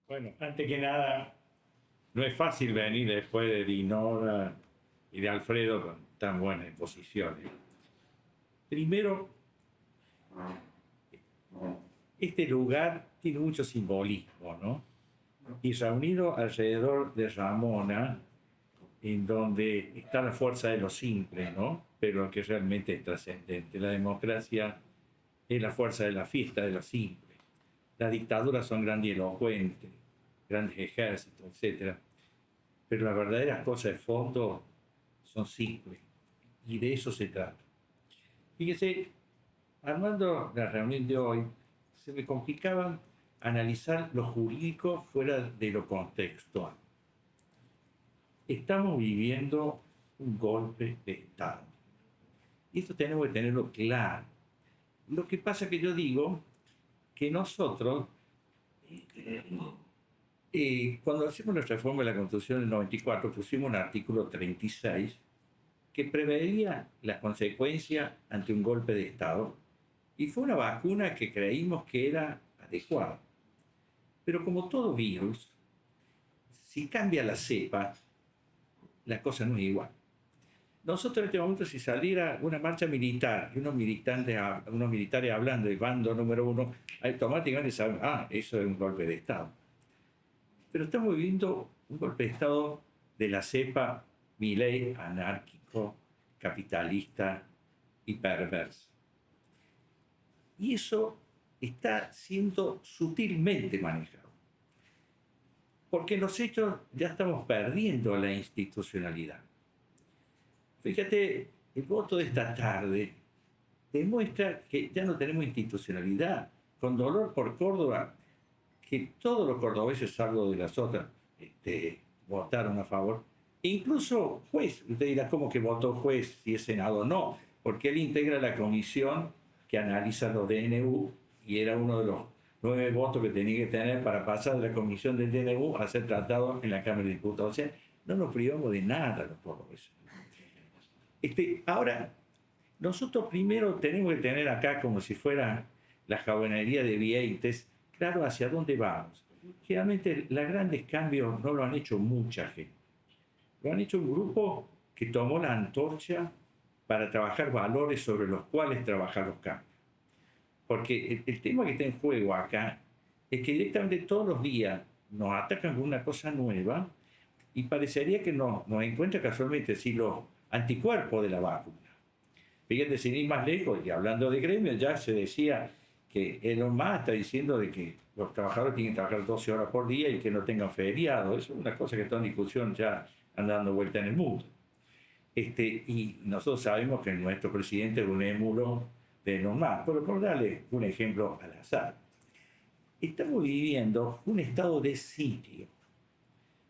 Bueno, antes que nada, no es fácil venir después de Dinora y de Alfredo con tan buenas exposiciones. Primero, este lugar tiene mucho simbolismo, ¿no? Y reunido alrededor de Ramona, en donde está la fuerza de lo simple, ¿no? Pero lo que realmente es trascendente. La democracia es la fuerza de la fiesta de lo simple. Las dictaduras son grandilocuentes, grandes ejércitos, etcétera. Pero las verdaderas cosas de fondo son simples. Y de eso se trata. Fíjese, armando la reunión de hoy, se me complicaba analizar lo jurídico fuera de lo contextual. Estamos viviendo un golpe de Estado. Y esto tenemos que tenerlo claro. Lo que pasa es que yo digo que nosotros, cuando hacemos nuestra reforma de la Constitución del 94, pusimos un artículo 36 que preveía las consecuencias ante un golpe de Estado y fue una vacuna que creímos que era adecuada. Pero como todo virus, si cambia la cepa, la cosa no es igual. Nosotros en este momento, si saliera una marcha militar y unos militares hablando de bando número uno, automáticamente saben, eso es un golpe de Estado. Pero estamos viviendo un golpe de Estado de la cepa Milei anárquico, capitalista y perverso. Y eso está siendo sutilmente manejado. Porque en los hechos ya estamos perdiendo la institucionalidad. Fíjate, el voto de esta tarde demuestra que ya no tenemos institucionalidad. Con dolor por Córdoba, que todos los cordobeses, salvo de las otras, votaron a favor. E incluso juez, usted dirá, ¿cómo que votó juez si es senado? No, porque él integra la comisión que analiza los DNU y era uno de los 9 votos que tenía que tener para pasar de la comisión del DNU a ser tratado en la Cámara de Diputados. O sea, no nos privamos de nada los cordobeses. Ahora, nosotros primero tenemos que tener acá, como si fuera la jabonería de Vieites, claro hacia dónde vamos. Generalmente los grandes cambios no lo han hecho mucha gente. Lo han hecho un grupo que tomó la antorcha para trabajar valores sobre los cuales trabajar los cambios. Porque el tema que está en juego acá es que directamente todos los días nos atacan con una cosa nueva y parecería que nos encuentra casualmente si los anticuerpos de la vacuna. Fíjate, sin ir más lejos, y hablando de gremios, ya se decía que Elon Musk está diciendo de que los trabajadores tienen que trabajar 12 horas por día y que no tengan feriado. Eso es una cosa que está en discusión, ya anda dando vuelta en el mundo. Y nosotros sabemos que nuestro presidente es un émulo de Elon Musk. Pero por darle un ejemplo al azar, estamos viviendo un estado de sitio.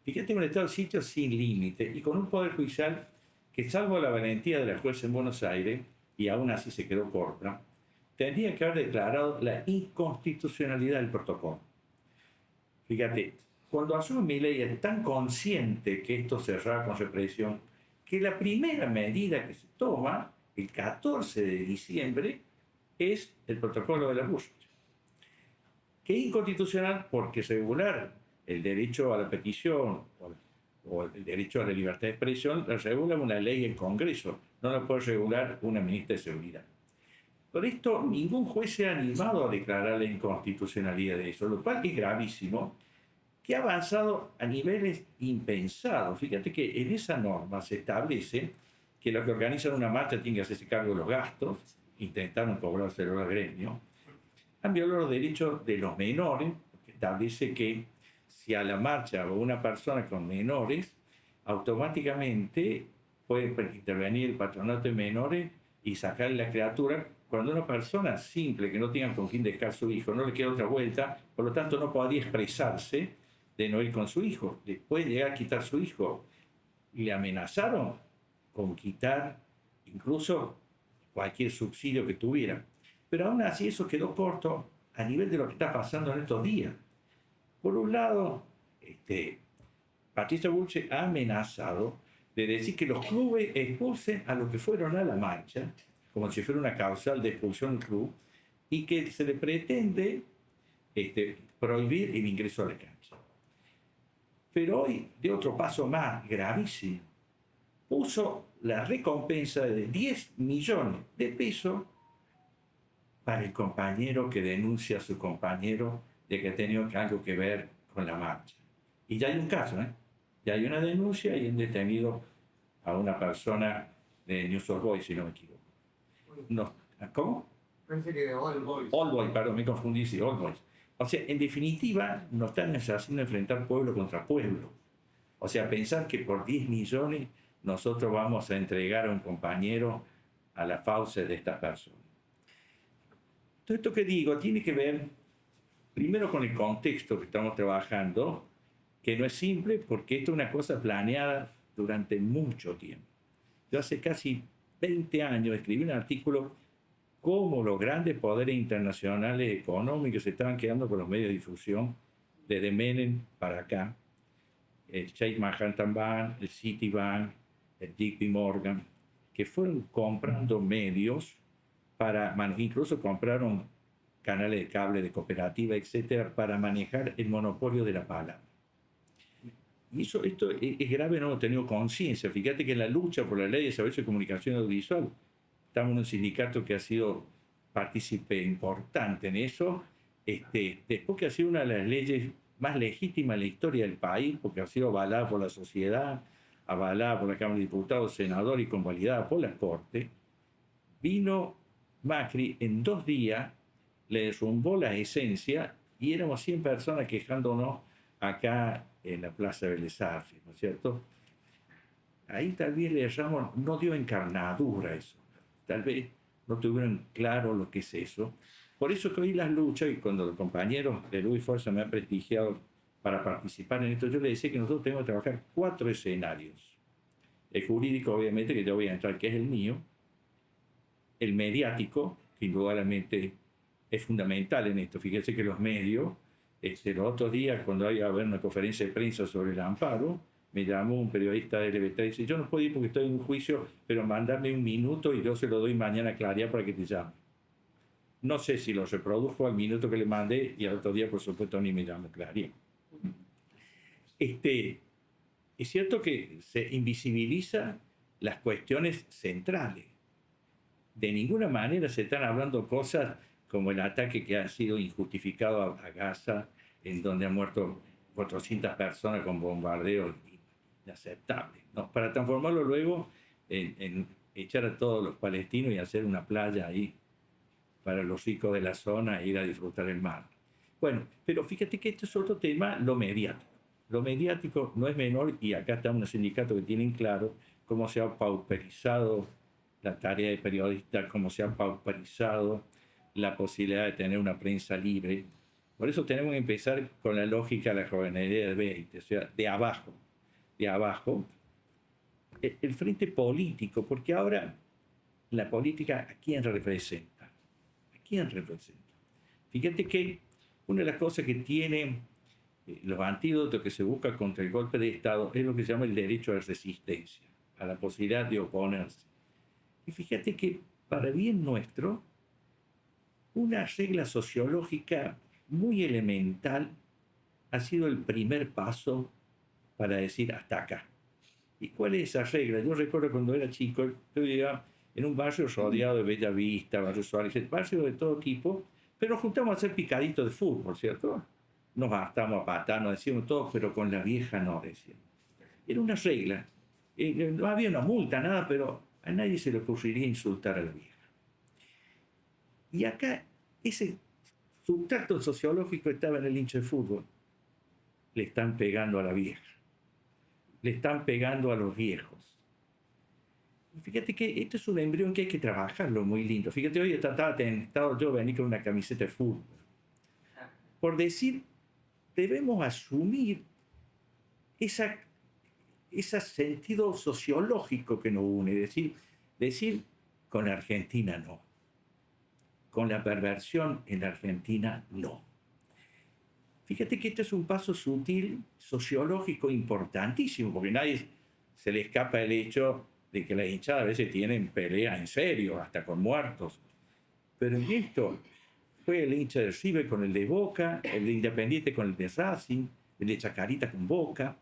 Fíjate, un estado de sitio sin límite y con un poder judicial que, salvo la valentía de la jueza en Buenos Aires, y aún así se quedó corta, tendría que haber declarado la inconstitucionalidad del protocolo. Fíjate, cuando asume Milei es tan consciente que esto cerrará con represión, que la primera medida que se toma, el 14 de diciembre, es el protocolo de la Bush, que es inconstitucional porque regular el derecho a la petición o el derecho a la libertad de expresión la regula una ley en Congreso, no la puede regular una ministra de Seguridad. Por esto, ningún juez se ha animado a declarar la inconstitucionalidad de eso, lo cual es gravísimo, que ha avanzado a niveles impensados. Fíjate que en esa norma se establece que los que organizan una marcha tienen que hacerse cargo de los gastos, intentaron cobrárselo al gremio, han violado los derechos de los menores, que establece que si a la marcha va una persona con menores, automáticamente puede intervenir el patronato de menores y sacar la criatura cuando una persona simple que no tenga con quién dejar su hijo no le queda otra vuelta, por lo tanto no podría expresarse de no ir con su hijo, le puede llegar a quitar su hijo. Le amenazaron con quitar incluso cualquier subsidio que tuviera. Pero aún así eso quedó corto a nivel de lo que está pasando en estos días. Por un lado, Patricia Bullrich ha amenazado de decir que los clubes expulsen a los que fueron a la marcha, como si fuera una causal de expulsión del club, y que se le pretende prohibir el ingreso a la cancha. Pero hoy, de otro paso más gravísimo, puso la recompensa de 10 millones de pesos para el compañero que denuncia a su compañero de que ha tenido algo que ver con la marcha. Y ya hay un caso, ¿eh? Ya hay una denuncia y han detenido a una persona de News All Boys, si no me equivoco. No, ¿cómo? Parece que de All Boys. All Boys, perdón, me confundí, sí, All Boys. O sea, en definitiva, nos están haciendo enfrentar pueblo contra pueblo. O sea, pensar que por 10 millones nosotros vamos a entregar a un compañero a la fauce de esta persona. Todo esto que digo tiene que ver primero con el contexto que estamos trabajando, que no es simple porque esto es una cosa planeada durante mucho tiempo. Yo hace casi 20 años escribí un artículo cómo los grandes poderes internacionales económicos se estaban quedando con los medios de difusión desde Menem para acá, el Chase Manhattan Bank, el Citibank, el JP Morgan, que fueron comprando medios para, incluso compraron canales de cable, de cooperativa, etcétera, para manejar el monopolio de la palabra. Y esto es grave, no hemos tenido conciencia. Fíjate que en la lucha por la ley de servicio de comunicación audiovisual, estamos en un sindicato que ha sido partícipe importante en eso, después que ha sido una de las leyes más legítimas en la historia del país, porque ha sido avalada por la sociedad, avalada por la Cámara de Diputados, senador y convalidada por la Corte, vino Macri en 2 días, le derrumbó la esencia y éramos 100 personas quejándonos acá en la Plaza de Bellas Artes, ¿no es cierto? Ahí tal vez le erramos, no dio encarnadura eso, tal vez no tuvieron claro lo que es eso. Por eso que hoy las luchas, y cuando los compañeros de Luis Forza me han prestigiado para participar en esto, yo les decía que nosotros tenemos que trabajar 4 escenarios. El jurídico, obviamente, que yo voy a entrar, que es el mío. El mediático, que indudablemente es fundamental en esto. Fíjense que los medios, los otros días, cuando iba a haber una conferencia de prensa sobre el amparo, me llamó un periodista de LBT y dice: yo no puedo ir porque estoy en un juicio, pero mandame un minuto y yo se lo doy mañana a Claria para que te llame. No sé si lo reprodujo al minuto que le mandé y al otro día, por supuesto, ni me llamó Claria. Es cierto que se invisibiliza las cuestiones centrales. De ninguna manera se están hablando cosas como el ataque que ha sido injustificado a Gaza, en donde han muerto 400 personas con bombardeos inaceptables, ¿no? Para transformarlo luego en echar a todos los palestinos y hacer una playa ahí para los ricos de la zona e ir a disfrutar el mar. Bueno, pero fíjate que este es otro tema, lo mediático. Lo mediático no es menor, y acá está un sindicato que tienen claro cómo se ha pauperizado la tarea de periodista, cómo se ha pauperizado la posibilidad de tener una prensa libre. Por eso tenemos que empezar con la lógica de la jovenería de 20, o sea, de abajo, el frente político, porque ahora la política, ¿a quién representa? ¿A quién representa? Fíjate que una de las cosas que tiene los antídotos que se busca contra el golpe de Estado es lo que se llama el derecho a la resistencia, a la posibilidad de oponerse. Y fíjate que, para bien nuestro, una regla sociológica muy elemental ha sido el primer paso para decir hasta acá. ¿Y cuál es esa regla? Yo recuerdo cuando era chico, yo vivía en un barrio rodeado de Bella Vista, Barrio Suárez, barrio de todo tipo, pero nos juntamos a hacer picaditos de fútbol, ¿cierto? Nos gastamos a patar, nos decíamos todo, pero con la vieja no decíamos. Era una regla. No había una multa, nada, pero a nadie se le ocurriría insultar a la vieja. Y acá ese sustrato sociológico estaba en el hincha de fútbol. Le están pegando a la vieja. Le están pegando a los viejos. Y fíjate que esto es un embrión que hay que trabajarlo muy lindo. Fíjate, hoy estaba tentado yo venir con una camiseta de fútbol. Por decir, debemos asumir ese sentido sociológico que nos une. Decir con Argentina no. Con la perversión en la Argentina no. Fíjate que este es un paso sutil, sociológico, importantísimo, porque nadie se le escapa el hecho de que las hinchadas a veces tienen pelea en serio, hasta con muertos. Pero en esto fue el hincha de River con el de Boca, el de Independiente con el de Racing, de Chacarita con Boca,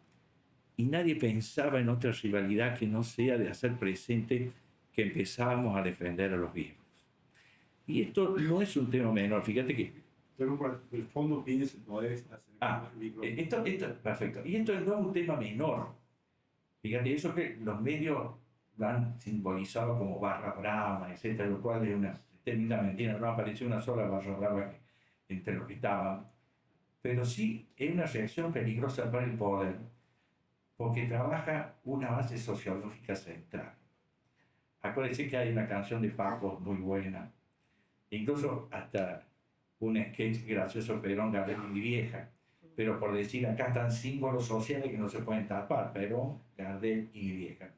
y nadie pensaba en otra rivalidad que no sea de hacer presente que empezábamos a defender a los viejos. Y esto no es un tema menor, fíjate que... Pero por el fondo pides, no debes hacer el micrófono. Perfecto. Y esto no es un tema menor. Fíjate, eso que los medios lo han simbolizado como barra brava, etcétera, lo cual es una tremenda mentira. No apareció una sola barra brava entre los que estaban. Pero sí es una reacción peligrosa para el poder, porque trabaja una base sociológica central. Acuérdense que hay una canción de Paco muy buena, incluso hasta un sketch gracioso, Perón, Gardel y Vieja, pero por decir, acá están símbolos sociales que no se pueden tapar, Perón, Gardel y Vieja.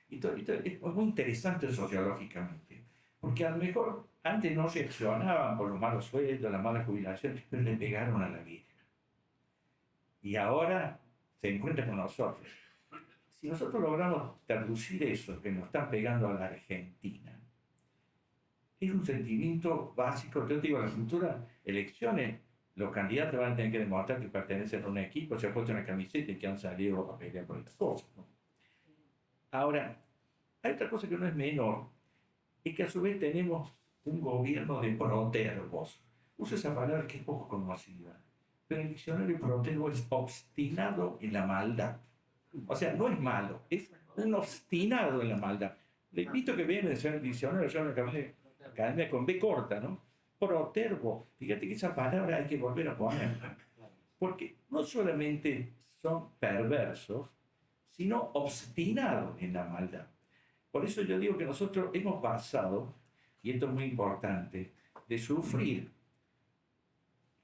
Y todo es muy interesante sociológicamente, porque a lo mejor antes no reaccionaban por los malos sueldos, las malas jubilaciones, pero le pegaron a la vieja. Y ahora se encuentra con nosotros. Si nosotros logramos traducir eso que nos están pegando a la Argentina, es un sentimiento básico. Yo digo, en las futuras elecciones, los candidatos van a tener que demostrar que pertenecen a un equipo, se han puesto una camiseta y que han salido a pelear por estas cosas, ¿no? Ahora, hay otra cosa que no es menor, es que a su vez tenemos un gobierno de protervos. Uso esa palabra que es poco conocida, pero el diccionario protervo es obstinado en la maldad. O sea, no es malo, es un obstinado en la maldad. Le invito a que vean el diccionario, yo lo academia con B corta, ¿no? Protervo. Fíjate que esa palabra hay que volver a ponerla. Porque no solamente son perversos, sino obstinados en la maldad. Por eso yo digo que nosotros hemos pasado, y esto es muy importante, de sufrir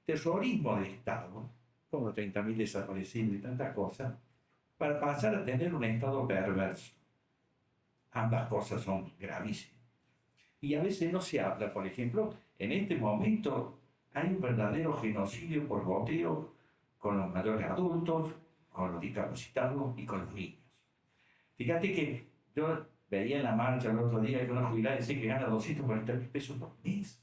terrorismo de Estado, como 30.000 desaparecidos y tantas cosas, para pasar a tener un Estado perverso. Ambas cosas son gravísimas. Y a veces no se habla, por ejemplo, en este momento hay un verdadero genocidio por goteo con los mayores adultos, con los discapacitados y con los niños. Fíjate que yo veía en la marcha el otro día que una jubilada decía que gana 240.000 pesos por mes.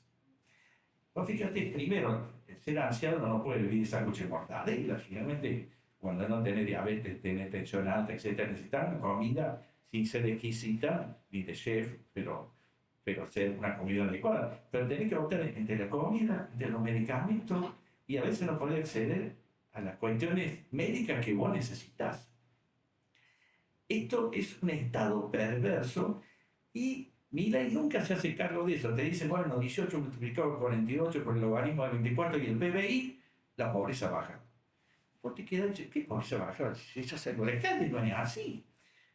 Pues fíjate, primero, ser anciano no puede vivir esa lucha de mortadela. Finalmente, cuando no tiene diabetes, tiene tensión alta, etc., necesitan comida sin ser exquisita ni de chef, pero ser una comida adecuada. Pero tenés que optar entre la comida, entre los medicamentos, y a veces no podés acceder a las cuestiones médicas que vos necesitas. Esto es un estado perverso y Milei nunca se hace cargo de eso. Te dice, bueno, 18 multiplicado por 48 por el logaritmo de 24 y el PBI, la pobreza baja. ¿Por qué queda? ¿Qué pobreza baja? Si eso se lo alcalde, no es así.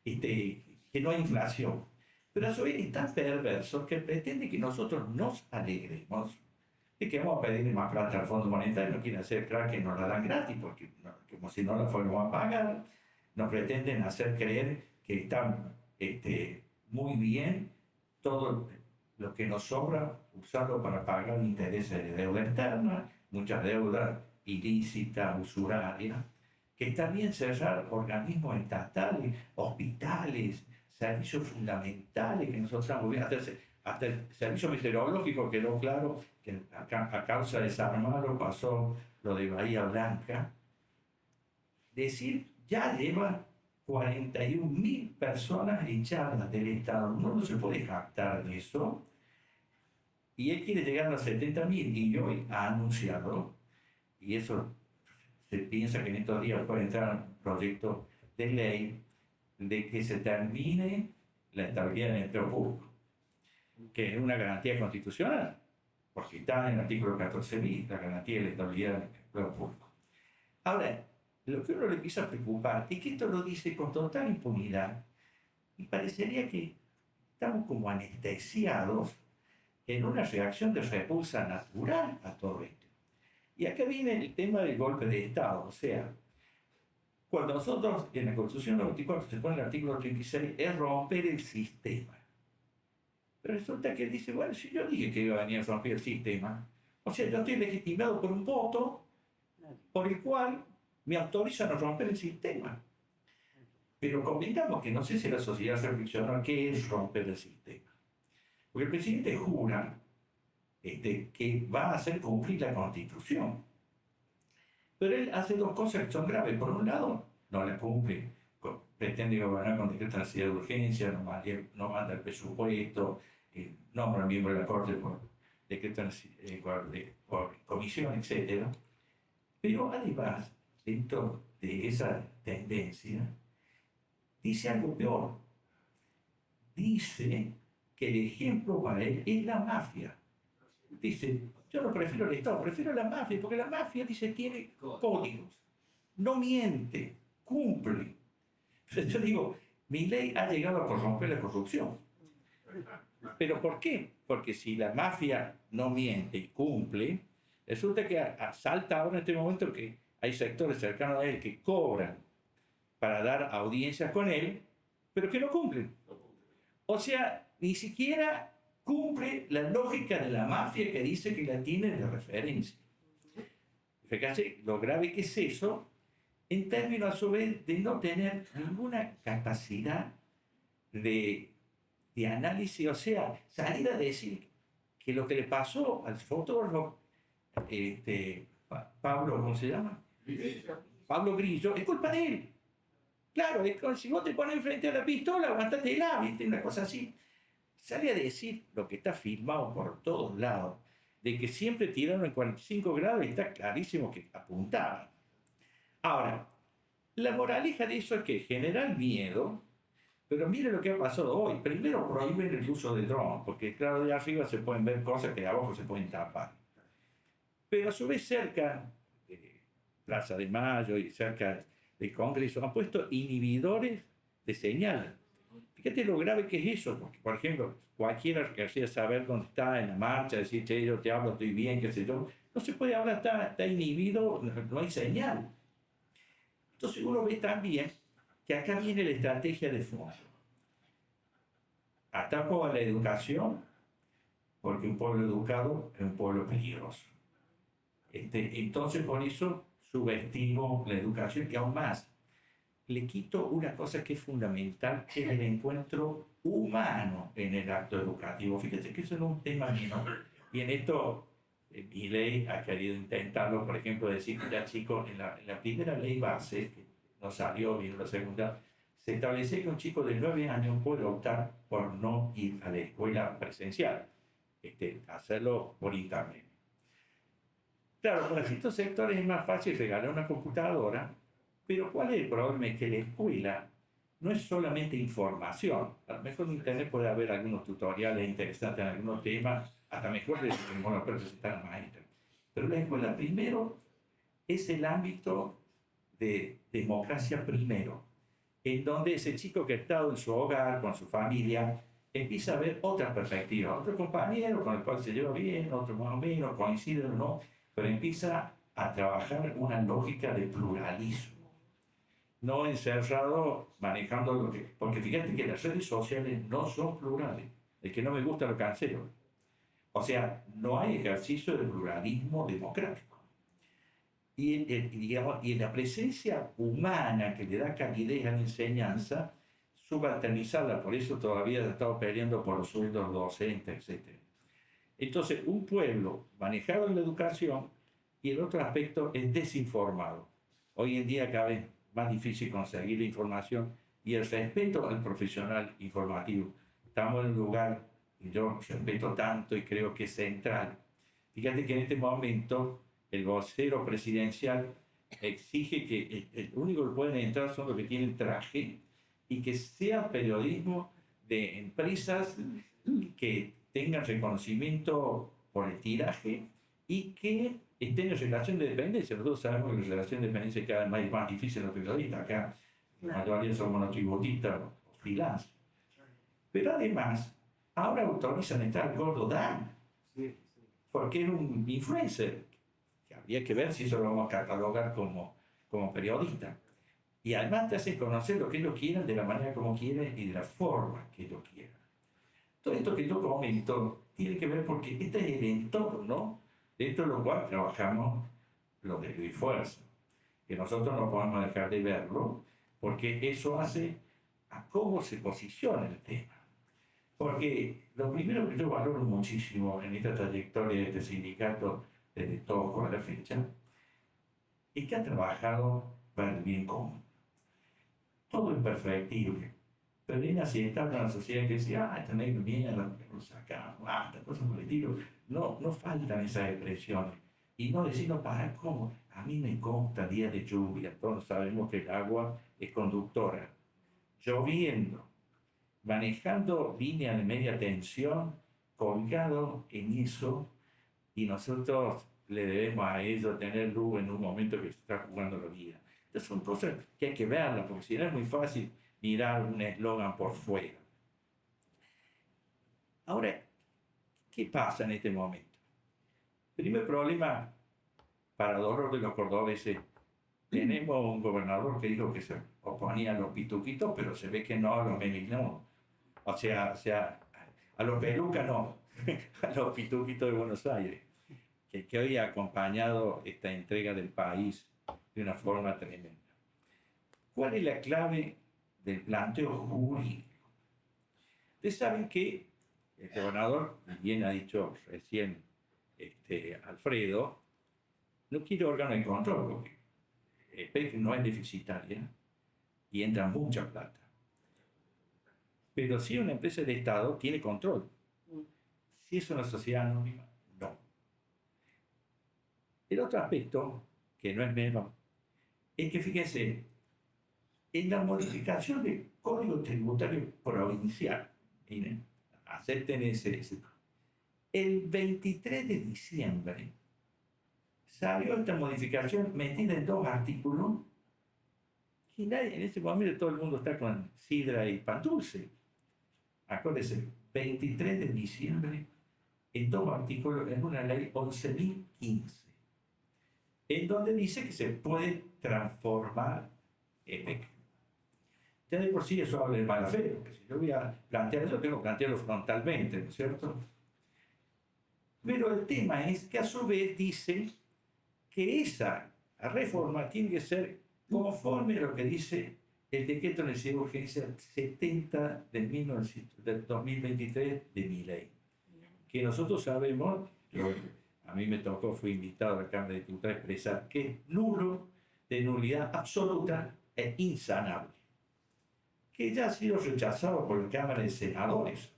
Que no hay inflación. Pero a su vez es tan perverso que pretende que nosotros nos alegremos de que vamos a pedir más plata al Fondo Monetario. No quieren hacer creer que nos la dan gratis, porque como si no la fuéramos a pagar. Nos pretenden hacer creer que está muy bien todo lo que nos sobra, usarlo para pagar intereses de deuda externa, muchas deudas ilícitas, usurarias, que está bien cerrar organismos estatales, hospitales, servicios fundamentales que nosotros estamos viendo, hasta el servicio meteorológico quedó claro que a causa de desarmarlo pasó lo de Bahía Blanca. Decir, ya lleva 41.000 personas echadas del Estado. No se puede jactar de eso. Y él quiere llegar a los 70.000 y hoy ha anunciado, y eso se piensa que en estos días puede entrar un proyecto de ley de que se termine la estabilidad del empleo público, que es una garantía constitucional, porque está en el artículo 14.000, la garantía de la estabilidad del empleo público. Ahora, lo que uno le empieza a preocupar es que esto lo dice con total impunidad y parecería que estamos como anestesiados en una reacción de repulsa natural a todo esto. Y acá viene el tema del golpe de Estado, o sea, cuando nosotros en la Constitución 94 se pone el artículo 36, es romper el sistema. Pero resulta que él dice, bueno, si yo dije que iba a venir a romper el sistema, o sea, yo estoy legitimado por un voto por el cual me autorizan a romper el sistema. Pero convengamos que no sé si la sociedad reflexiona qué es romper el sistema. Porque el presidente jura que va a hacer cumplir la Constitución. Pero él hace dos cosas que son graves. Por un lado, no la cumple, pretende gobernar con decreto de necesidad de urgencia, no manda el presupuesto, nombra miembro de la Corte por decreto por comisión, etc. Pero además, dentro de esa tendencia, dice algo peor. Dice que el ejemplo para él es la mafia. Dice, yo no prefiero el Estado, prefiero la mafia, porque la mafia, dice, tiene códigos, no miente, cumple. Yo digo, mi ley ha llegado a corromper la corrupción. ¿Pero por qué? Porque si la mafia no miente y cumple, resulta que salta ahora en este momento que hay sectores cercanos a él que cobran para dar audiencias con él, pero que no cumplen. O sea, ni siquiera cumple la lógica de la mafia que dice que la tiene de referencia. Fíjate lo grave que es eso, en términos a su vez de no tener ninguna capacidad de análisis, o sea, salir a decir que lo que le pasó al fotógrafo, Pablo, ¿cómo se llama? Pablo Grillo, es culpa de él. Claro, es como si vos te pones frente a la pistola, aguantatela, ¿viste? Una cosa así. Sale a decir lo que está filmado por todos lados, de que siempre tiraron en 45 grados y está clarísimo que apuntaban. Ahora, la moraleja de eso es que genera miedo, pero mire lo que ha pasado hoy. Primero prohíben el uso de drones, porque claro, de arriba se pueden ver cosas que de abajo se pueden tapar. Pero a su vez cerca de Plaza de Mayo y cerca del Congreso han puesto inhibidores de señal. Fíjate lo grave que es eso, porque por ejemplo, cualquiera que querría saber dónde está en la marcha, decir, che, yo te hablo, estoy bien, qué sé yo, no se puede hablar, está inhibido, no hay señal. Entonces uno ve también que acá viene la estrategia de fondo. Ataco a la educación, porque un pueblo educado es un pueblo peligroso. Entonces por eso subestimo la educación y aún más, le quito una cosa que es fundamental, que es el encuentro humano en el acto educativo. Fíjate que eso no es un tema menor. Y en esto, mi ley ha querido intentarlo, por ejemplo, decir que ya chicos, en la primera ley base, que no salió, vino la segunda, se establece que un chico de 9 años puede optar por no ir a la escuela presencial, hacerlo por internet. Claro, para ciertos sectores es más fácil regalar una computadora, pero ¿cuál es el problema? Es que la escuela no es solamente información. A lo mejor en internet puede haber algunos tutoriales interesantes en algunos temas, hasta mejor de lo que presentar a maestra. Pero la escuela primero es el ámbito de democracia primero, en donde ese chico que ha estado en su hogar, con su familia, empieza a ver otra perspectiva, otro compañero con el cual se lleva bien, otro más o menos, coincide o no, pero empieza a trabajar una lógica de pluralismo, no encerrado manejando lo que... Porque fíjate que las redes sociales no son plurales. El que no me gusta lo cancelo. O sea, no hay ejercicio de pluralismo democrático. Y en la presencia humana que le da calidez a la enseñanza, subalternizarla, por eso todavía ha estado peleando por los sueldos docentes, etc. Entonces, un pueblo manejado en la educación y el otro aspecto es desinformado. Hoy en día cada vez más difícil conseguir la información y el respeto al profesional informativo. Estamos en un lugar que yo respeto tanto y creo que es central. Fíjate que en este momento el vocero presidencial exige que el único que pueden entrar son los que tienen traje y que sea periodismo de empresas que tengan reconocimiento por el tiraje y que estén en relación de dependencia. Nosotros sabemos que la relación de dependencia es cada vez más difícil en los periodistas. Acá la mayoría somos los tributistas o freelance. Pero además, ahora autorizan entrar al gordo Dan, porque es un influencer, que habría que ver si eso lo vamos a catalogar como periodista. Y además te hacen conocer lo que ellos quieren, de la manera como quieren y de la forma que ellos quieran. Todo esto que yo comento tiene que ver porque este es el entorno dentro de lo cual trabajamos los de Luis Fuerza, que nosotros no podemos dejar de verlo, porque eso hace a cómo se posiciona el tema. Porque lo primero que yo valoro muchísimo en esta trayectoria de este sindicato, desde Toco a la fecha, y que ha trabajado para el bien común. Todo imperfectible. Pero viene así, está en una sociedad que decía, esta negro mierda, lo sacamos, basta, cosas por el estilo. No, no faltan esas expresiones. Y no decirlo para cómo. A mí me consta días de lluvia, todos sabemos que el agua es conductora. Lloviendo, manejando línea de media tensión, colgado en eso, y nosotros le debemos a ellos tener luz en un momento que se está jugando la vida. Entonces son cosas que hay que verlas, porque si no es muy fácil mirar un eslogan por fuera. Ahora, ¿qué pasa en este momento? Primer problema, para dolor de los cordobeses, tenemos un gobernador que dijo que se oponía a los pituquitos, pero se ve que no a los memes no. O sea, a los pelucas no, a los pituquitos de Buenos Aires, que hoy ha acompañado esta entrega del país de una forma tremenda. ¿Cuál es la clave del planteo jurídico? Ustedes saben que el gobernador, bien ha dicho recién Alfredo, no quiere órgano de control porque PEC no es deficitaria y entra mucha plata. Pero si una empresa de Estado tiene control. Si es una sociedad anónima, no. El otro aspecto, que no es menos, es que fíjense, en la modificación del Código Tributario Provincial, miren, acepten ese. El 23 de diciembre salió esta modificación metida en 2 artículos y nadie, en ese momento todo el mundo está con sidra y pan dulce. Acuérdense, 23 de diciembre en 2 artículos en una ley 11.015, en donde dice que se puede transformar EPEC. Ya de por sí eso habla de mala fe, porque si yo voy a plantear eso, tengo que plantearlo frontalmente, ¿no es cierto? Pero el tema es que a su vez dice que esa reforma tiene que ser conforme a lo que dice el decreto de necesidad de urgencia 70 del 2023 de mi ley. Que nosotros sabemos, a mí me tocó, fui invitado a la Cámara de Diputados a expresar que es nulo, de nulidad absoluta e insanable, que ya ha sido rechazado por la Cámara de Senadores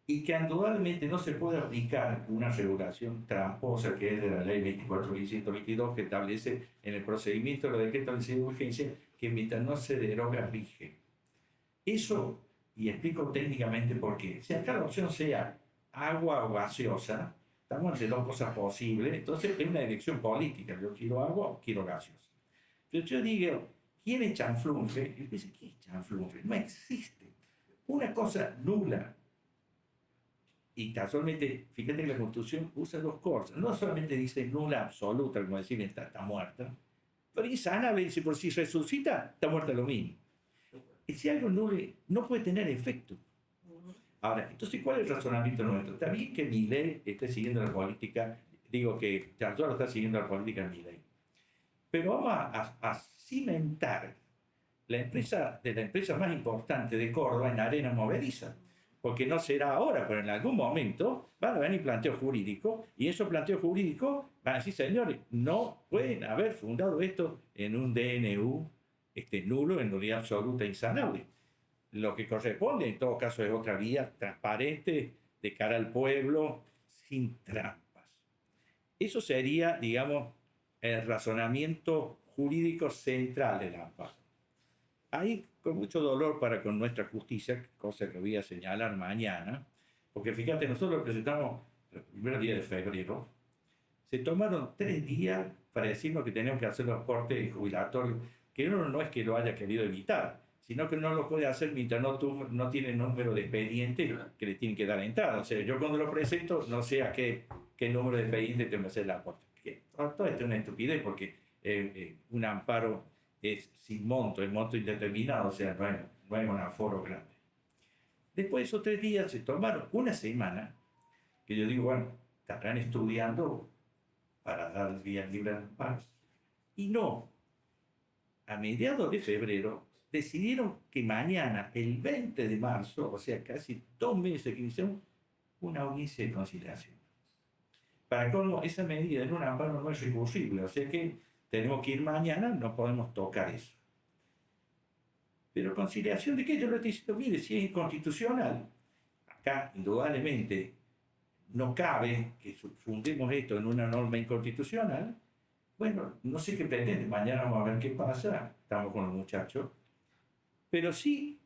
y que indudablemente no se puede aplicar una regulación tramposa que es de la ley 24.122 que establece en el procedimiento de los decretos de necesidad de urgencia que mientras no se deroga rige. Eso, y explico técnicamente por qué. Si acá la opción sea agua o gaseosa, estamos entre 2 cosas posibles, entonces es una elección política, yo quiero agua o quiero gaseosa. Pero yo digo, ¿quiere chanflunfe? Y dice, ¿qué es chanflunfe? No existe. Una cosa nula. Y casualmente, fíjate que la Constitución usa 2 cosas. No solamente dice nula absoluta, como decir, está muerta, pero insanable, dice, por si resucita, está muerta lo mismo. Y si algo nulo no puede tener efecto. Ahora, entonces, ¿cuál es el razonamiento nuestro? Está bien que Milei esté siguiendo la política, digo que Charles está siguiendo la política de Milei, pero vamos a cimentar la empresa más importante de Córdoba en arena movediza, porque no será ahora, pero en algún momento van a venir planteos jurídicos y esos planteos jurídicos van a decir, señores, no pueden haber fundado esto en un DNU nulo, en nulidad absoluta e insanable. Lo que corresponde en todo caso es otra vía transparente de cara al pueblo, sin trampas. Eso sería, digamos, el razonamiento jurídico central del amparo. Ahí, con mucho dolor para con nuestra justicia, cosa que voy a señalar mañana, porque fíjate, nosotros lo presentamos el primer día de febrero, se tomaron 3 días para decirnos que teníamos que hacer los cortes jubilatorios, que uno no es que lo haya querido evitar, sino que no lo puede hacer mientras no tiene número de expediente que le tienen que dar entrada. O sea, yo cuando lo presento no sé a qué número de expediente tengo que hacer la aporte. Todo esto es una estupidez porque un amparo es sin monto, es monto indeterminado, o sea, no es un aforo grande. Después de esos 3 días se tomaron una semana, que yo digo, bueno, estarán estudiando para dar días libres de amparos. Y no, a mediados de febrero, decidieron que mañana, el 20 de marzo, o sea, casi 2 meses que hicieron, una audiencia de conciliación. Para colmo, esa medida en un amparo no es recursible, o sea que tenemos que ir mañana, no podemos tocar eso. Pero conciliación de qué, yo le estoy diciendo, mire, si es inconstitucional, acá indudablemente no cabe que fundemos esto en una norma inconstitucional. Bueno, no sé qué pretende, mañana vamos a ver qué pasa, estamos con los muchachos, pero sí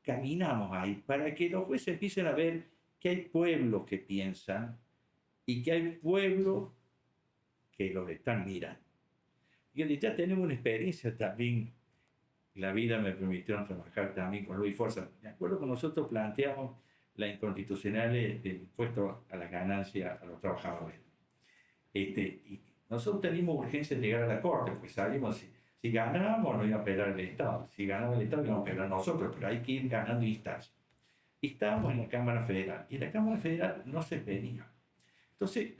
caminamos ahí para que los jueces empiecen a ver que hay pueblos que piensan y que hay pueblos que los están mirando. Y ya tenemos una experiencia también, la vida me permitió trabajar también con Luis Forza. Me acuerdo que nosotros planteamos la inconstitucionalidad del impuesto a las ganancias a los trabajadores. Y nosotros teníamos urgencia de llegar a la Corte, porque sabíamos si ganábamos no iba a apelar el Estado, si ganaba el Estado íbamos a apelar nosotros, pero hay que ir ganando instancias. Y estábamos en la Cámara Federal, y la Cámara Federal no se venía. Entonces,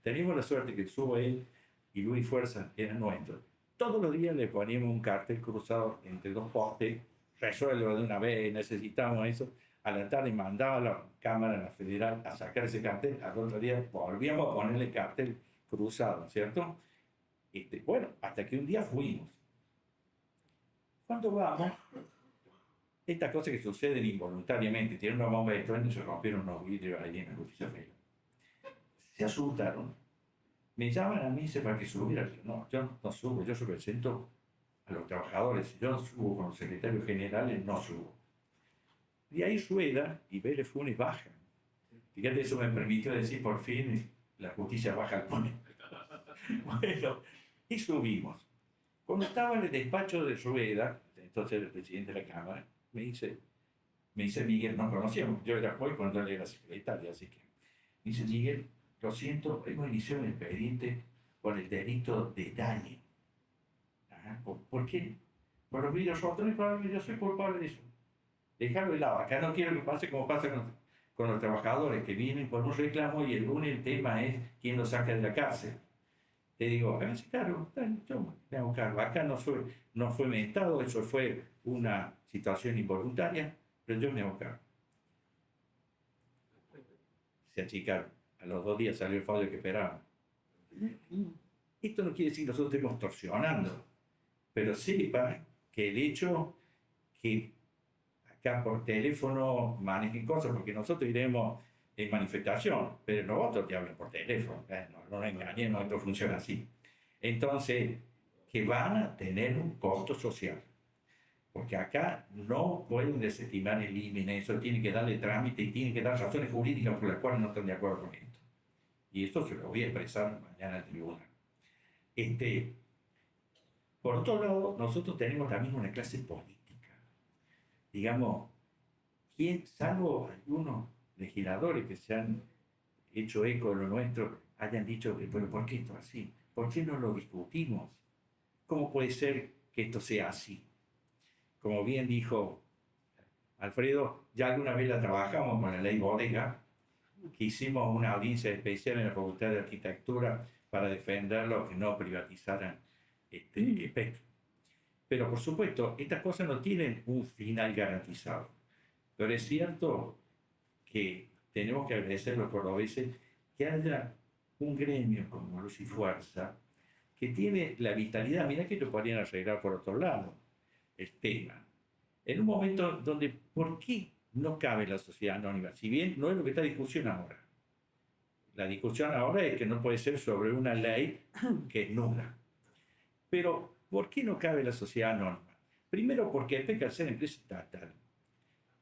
teníamos la suerte que subo él y Luis Fuerza eran nuestros. Todos los días le poníamos un cartel cruzado entre dos postes, resuelvo de una vez, necesitamos eso. A la tarde mandaba a la Cámara, a la Federal, a sacar ese cartel, al otro día volvíamos a ponerle cartel cruzado, ¿cierto? Bueno, hasta que un día fuimos. Cuando vamos, estas cosas que suceden involuntariamente, tienen una bomba de estruendo y se rompieron unos vidrios ahí en la Justicia Federal. Se asustaron, me llaman a mí para que subiera. No, yo no subo, yo represento a los trabajadores, yo no subo con los secretarios generales, no subo. Y ahí Rueda y Vélez Funes bajan. Fíjate, eso me permitió decir por fin la justicia baja al pone. Bueno, y subimos. Cuando estaba en el despacho de Rueda, entonces el presidente de la Cámara, me dice Miguel, nos conocíamos, yo era juez cuando él era secretario, así que me dice Miguel, lo siento, hemos iniciado un expediente por el delito de daño. ¿Por qué? Por los vidrios rotos, yo soy culpable de eso. Dejarlo de lado. Acá no quiero que pase como pasa con los trabajadores que vienen por un reclamo y el lunes el tema es quién los saca de la cárcel. Te digo, háganse cargo, yo me hago cargo. Acá no fue mentado, eso fue una situación involuntaria, pero yo me hago cargo. Se achicaron. A los 2 días salió el fallo que esperaban. Esto no quiere decir que nosotros estemos torsionando, pero sepa que el hecho que acá por teléfono manejen cosas, porque nosotros iremos en manifestación, pero los otros te hablan por teléfono, no nos engañemos, esto funciona así. Entonces, que van a tener un costo social, porque acá no pueden desestimar el IME, eso tiene que darle trámite y tiene que dar razones jurídicas por las cuales no están de acuerdo con esto. Y esto se lo voy a expresar mañana al tribunal. Por otro lado, nosotros tenemos también una clase política. Digamos, salvo algunos legisladores que se han hecho eco de lo nuestro, hayan dicho, pero ¿por qué esto es así? ¿Por qué no lo discutimos? ¿Cómo puede ser que esto sea así? Como bien dijo Alfredo, ya alguna vez la trabajamos con la ley Bodega, que hicimos una audiencia especial en la Facultad de Arquitectura para defenderlo, que no privatizaran espectro. Pero por supuesto, estas cosas no tienen un final garantizado. Pero es cierto que tenemos que agradecer a los cordobeses que haya un gremio como Luz y Fuerza que tiene la vitalidad. Mirá que lo podrían arreglar por otro lado, el tema. En un momento donde, ¿por qué no cabe la sociedad anónima? Si bien no es lo que está en discusión ahora. La discusión ahora es que no puede ser sobre una ley que es nula. Pero, ¿por qué no cabe la sociedad anónima? Primero, porque el PEC, al ser empresa estatal,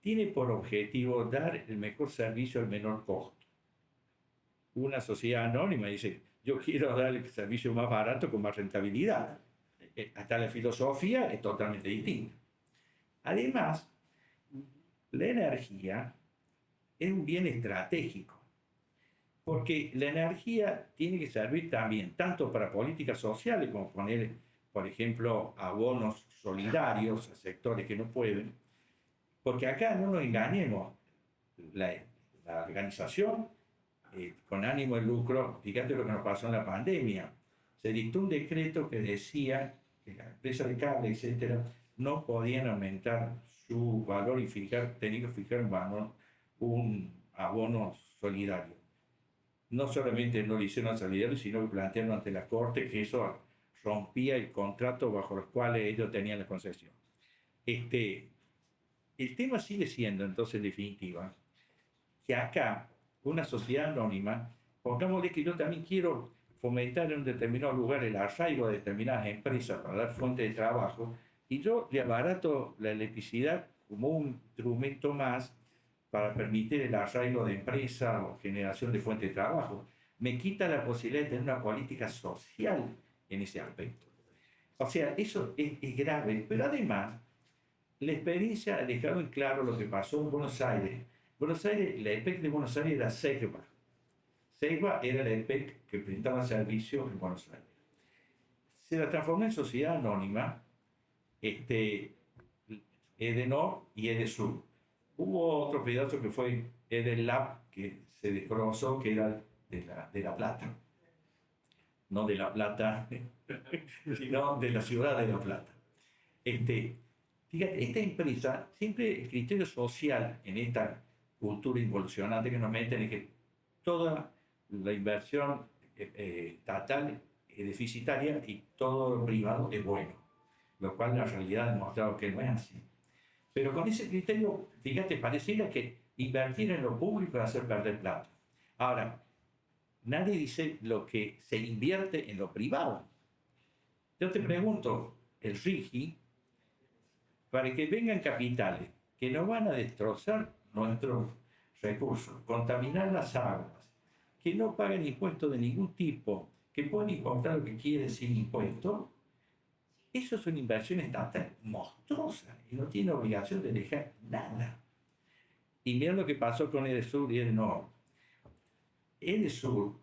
tiene por objetivo dar el mejor servicio al menor costo. Una sociedad anónima dice, yo quiero dar el servicio más barato con más rentabilidad. Hasta la filosofía es totalmente distinta. Además, la energía es un bien estratégico, porque la energía tiene que servir también tanto para políticas sociales como poner, por ejemplo, abonos solidarios a sectores que no pueden, porque acá no nos engañemos, la organización con ánimo de lucro, fíjate lo que nos pasó en la pandemia, se dictó un decreto que decía que las empresas de cable, etcétera, no podían aumentar su valor y tenían que fijar un abono solidario. No solamente no lo hicieron solidario, sino que plantearon ante la Corte que eso rompía el contrato bajo los cuales ellos tenían la concesión. El tema sigue siendo, entonces, en definitiva, que acá, una sociedad anónima, pongámosle que yo también quiero fomentar en un determinado lugar el arraigo de determinadas empresas para dar fuente de trabajo, y yo le abarato la electricidad como un instrumento más para permitir el arraigo de empresas o generación de fuente de trabajo. Me quita la posibilidad de tener una política social en ese aspecto. O sea, eso es grave, pero además, la experiencia ha dejado en claro lo que pasó en Buenos Aires. Buenos Aires, la EPEC de Buenos Aires era CEGBA. CEGBA era la EPEC que prestaba servicio en Buenos Aires. Se la transformó en sociedad anónima, Edenor y Edesur. Hubo otro pedazo que fue Edenlab, que se desglosó, que era de La Plata. No de La Plata, sino de la ciudad de La Plata. Fíjate, esta empresa, siempre el criterio social en esta cultura involucionante que nos meten es que toda la inversión estatal es deficitaria y todo lo privado es bueno, lo cual la realidad ha demostrado que no es así. Pero con ese criterio, fíjate, pareciera que invertir en lo público es hacer perder plata. Ahora, nadie dice lo que se invierte en lo privado. Yo te pregunto, el RIGI, para que vengan capitales que no van a destrozar nuestros recursos, contaminar las aguas, que no pagan impuestos de ningún tipo, que pueden importar lo que quieren sin impuestos, eso es una inversión estatal monstruosa y no tiene obligación de dejar nada. Y miren lo que pasó con Edesur y Edenor. Edesur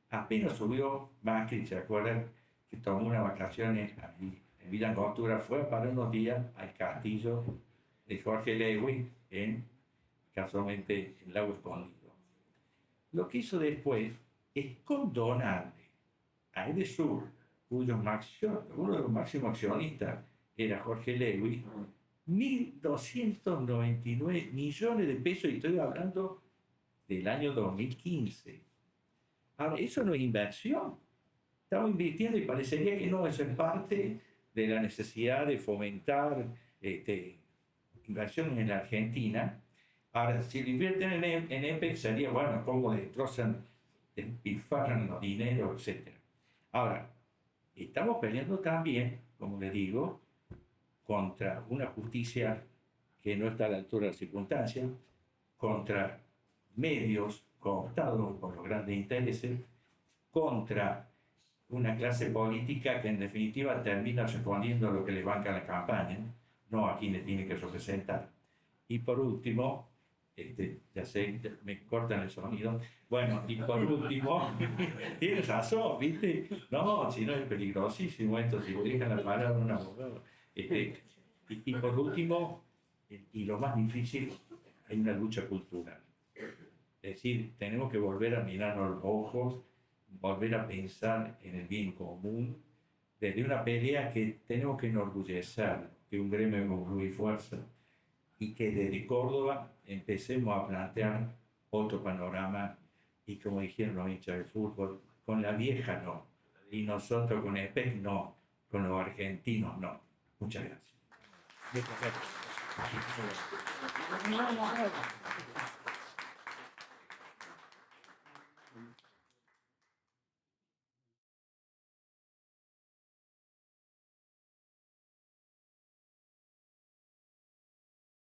apenas subió Macri, ¿se acuerdan? Que tomó unas vacaciones ahí en Villa Angostura, fue para unos días al castillo de Jorge Lewin, casualmente en Lago Escondido. Lo que hizo después es condonarle a Edesur, uno de los máximos accionistas era Jorge Lewin, 1.299 millones de pesos, y estoy hablando del año 2015. Ahora, eso no es inversión. Estamos invirtiendo y parecería que no, eso es parte de la necesidad de fomentar inversiones en la Argentina. Ahora, si lo invierten en EPEC, sería, bueno, cómo destrozan, despilfarran los dineros, etc. Ahora, estamos peleando también, como les digo, contra una justicia que no está a la altura de las circunstancias, contra medios cooptados por los grandes intereses, contra una clase política que en definitiva termina respondiendo a lo que le banca la campaña, no a quien le tiene que representar. Y por último, ya sé, me cortan el sonido. Bueno, y por último, tienes razón, ¿viste? No, si no es peligrosísimo esto, si dejan la palabra un abogado. Y por último, y lo más difícil, hay una lucha cultural. Es decir, tenemos que volver a mirarnos los ojos, volver a pensar en el bien común, desde una pelea que tenemos que enorgullecer, que un gremio de muy fuerza, y que desde Córdoba empecemos a plantear otro panorama, y como dijeron los hinchas de fútbol, con la vieja no, y nosotros con EPEC no, con los argentinos no. Muchas gracias.